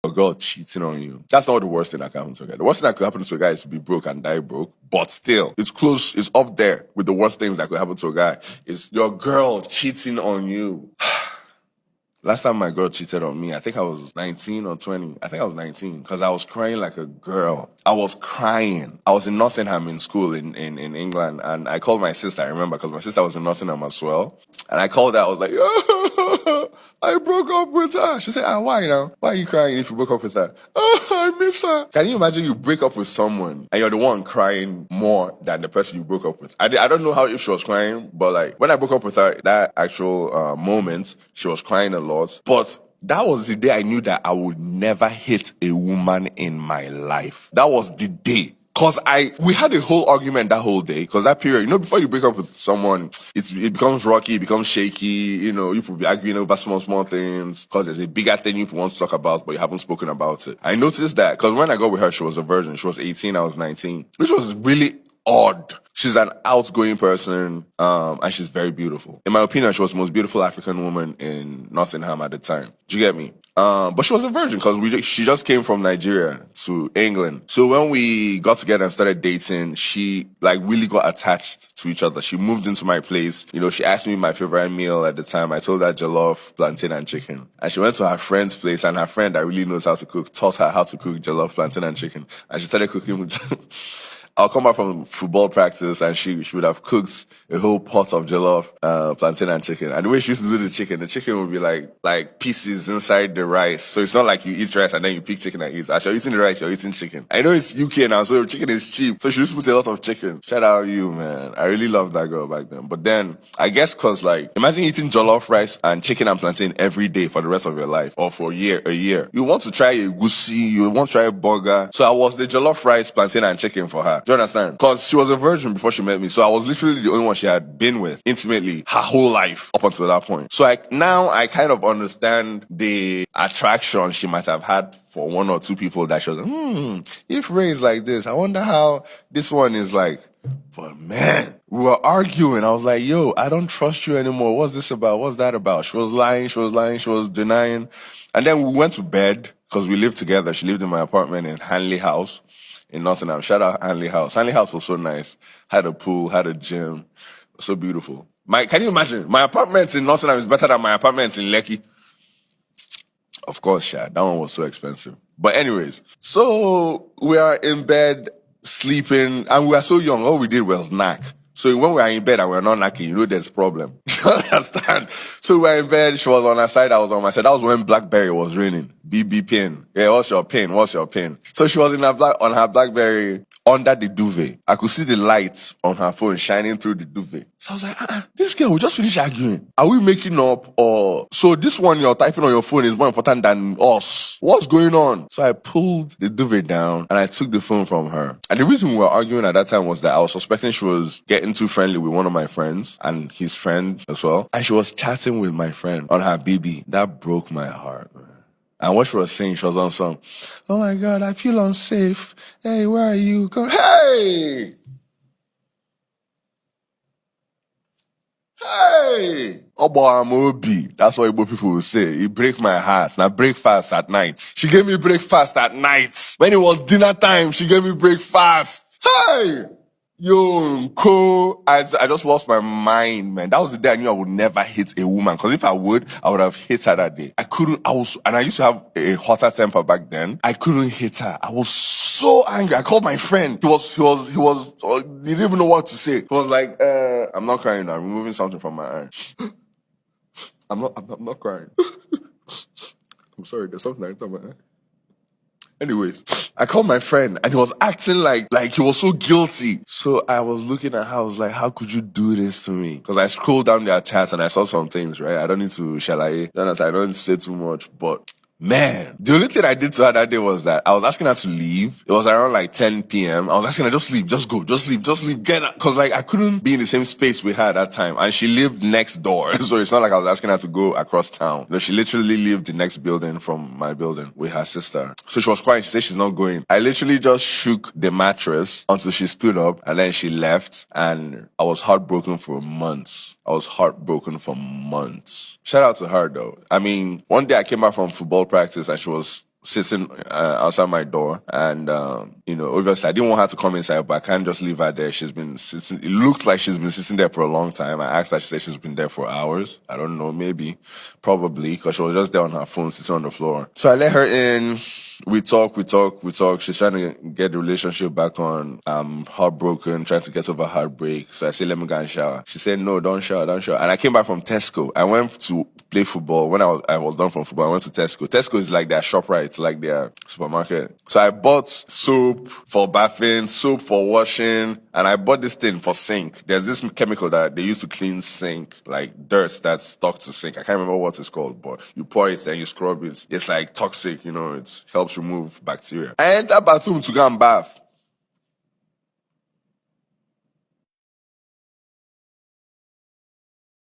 a girl cheating on you. That's not the worst thing that can happen to a guy. The worst thing that could happen to a guy is to be broke and die broke. But still, it's close, it's up there with the worst things that could happen to a guy. Is your girl cheating on you. Last time my girl cheated on me, I think I was 19 or 20. I think I was 19 because I was crying like a girl. I was crying. I was in Nottingham in school in England, and I called my sister, I remember, because my sister was in Nottingham as well. And I called her, I was like, I broke up with her. She said, why now? Why are you crying if you broke up with her? Oh, I miss her. Can you imagine you break up with someone and you're the one crying more than the person you broke up with? I don't know how if she was crying, but like when I broke up with her, that actual moment, she was crying a lot. But that was the day I knew that I would never hit a woman in my life. That was the day. Cause we had a whole argument that whole day. Cause that period, before you break up with someone, it becomes rocky, it becomes shaky. You will be arguing over small things. Cause there's a bigger thing you want to talk about, but you haven't spoken about it. I noticed that. Cause when I got with her, she was a virgin. She was 18, I was 19, which was really odd. She's an outgoing person, and she's very beautiful. In my opinion, she was the most beautiful African woman in Nottingham at the time. Do you get me? But she was a virgin because she just came from Nigeria to England. So when we got together and started dating, she really got attached to each other. She moved into my place. She asked me my favorite meal at the time. I told her jollof, plantain, and chicken. And she went to her friend's place, and her friend that really knows how to cook taught her how to cook jollof, plantain, and chicken. And she started cooking. I'll come back from football practice and she would have cooked a whole pot of jollof, plantain and chicken. And the way she used to do the chicken would be like pieces inside the rice. So it's not like you eat rice and then you pick chicken and eat. As you're eating the rice, you're eating chicken. I know it's UK now, so chicken is cheap. So she used to put a lot of chicken. Shout out you, man. I really loved that girl back then. But then, I guess cause imagine eating jollof rice and chicken and plantain every day for the rest of your life or for a year. You want to try a goosey, you want to try a burger. So I was the jollof rice, plantain and chicken for her. Do you understand? Because she was a virgin before she met me. So I was literally the only one she had been with intimately her whole life up until that point. So now I kind of understand the attraction she might have had for one or two people that she was like, if Ray is like this, I wonder how this one is like. But man, we were arguing. I was like, yo, I don't trust you anymore. What's this about? What's that about? She was lying. She was denying. And then we went to bed because we lived together. She lived in my apartment in Hanley House in Nottingham. Shout out Hanley House. Hanley House was so nice. Had a pool, had a gym. So beautiful. Can you imagine? My apartment in Nottingham is better than my apartment in Lekki. Of course, Shad. That one was so expensive. But anyways, so we are in bed sleeping and we were so young. All we did was knack. So when we are in bed and we're not knacking, there's a problem. You understand? So we were in bed. She was on her side. I was on my side. That was when BlackBerry was raining. BB pin. Yeah, what's your pin? So she was on her BlackBerry under the duvet. I could see the lights on her phone shining through the duvet. So I was like, this girl, we just finished arguing. Are we making up or... So this one you're typing on your phone is more important than us. What's going on? So I pulled the duvet down and I took the phone from her. And the reason we were arguing at that time was that I was suspecting she was getting too friendly with one of my friends and his friend as well. And she was chatting with my friend on her BB. That broke my heart, man. And what she was saying, she was on some, oh my God, I feel unsafe. Hey, where are you? Come, hey! Hey! Obo Amobi. That's what Igbo people will say. It break my heart. Now breakfast at night. She gave me breakfast at night. When it was dinner time, she gave me breakfast. Hey! Yo, I just lost my mind, man. That was the day I knew I would never hit a woman. Cause if I would have hit her that day. I used to have a hotter temper back then. I couldn't hit her. I was so angry. I called my friend. He didn't even know what to say. He was like, I'm not crying now. I'm removing something from my eye. I'm not crying. I'm sorry. There's something I thought my eye. Anyways, I called my friend and he was acting like he was so guilty. So I was looking at her, I was like, how could you do this to me? Because I scrolled down their chats and I saw some things, right? I don't need to I don't need to say too much, but man, the only thing I did to her that day was that I was asking her to leave. It was around 10 p.m. I was asking her, just leave, just go, just leave, get out. Cause I couldn't be in the same space with her at that time. And she lived next door. So it's not like I was asking her to go across town. No, she literally lived the next building from my building with her sister. So she was quiet. She said she's not going. I literally just shook the mattress until she stood up and then she left. And I was heartbroken for months. Shout out to her though. I mean, one day I came back from football practice and she was sitting outside my door, and obviously I didn't want her to come inside, but I can't just leave her there. She's been sitting. It looks like she's been sitting there for a long time. I asked her. She said she's been there for hours. I don't know, maybe, probably, because she was just there on her phone, sitting on the floor. So I let her in. We talk. She's trying to get the relationship back on. I'm heartbroken, trying to get over heartbreak. So I said, let me go and shower. She said, no, don't shower. And I came back from Tesco. I went to play football. When I was done from football, I went to Tesco. Tesco is like their ShopRite, it's like their supermarket. So I bought soap for bathing, soap for washing, and I bought this thing for sink. There's this chemical that they use to clean sink, like dirt that's stuck to sink. I can't remember what it's called, but you pour it and you scrub it. It's like toxic, it helps remove bacteria. I entered bathroom to go and bath.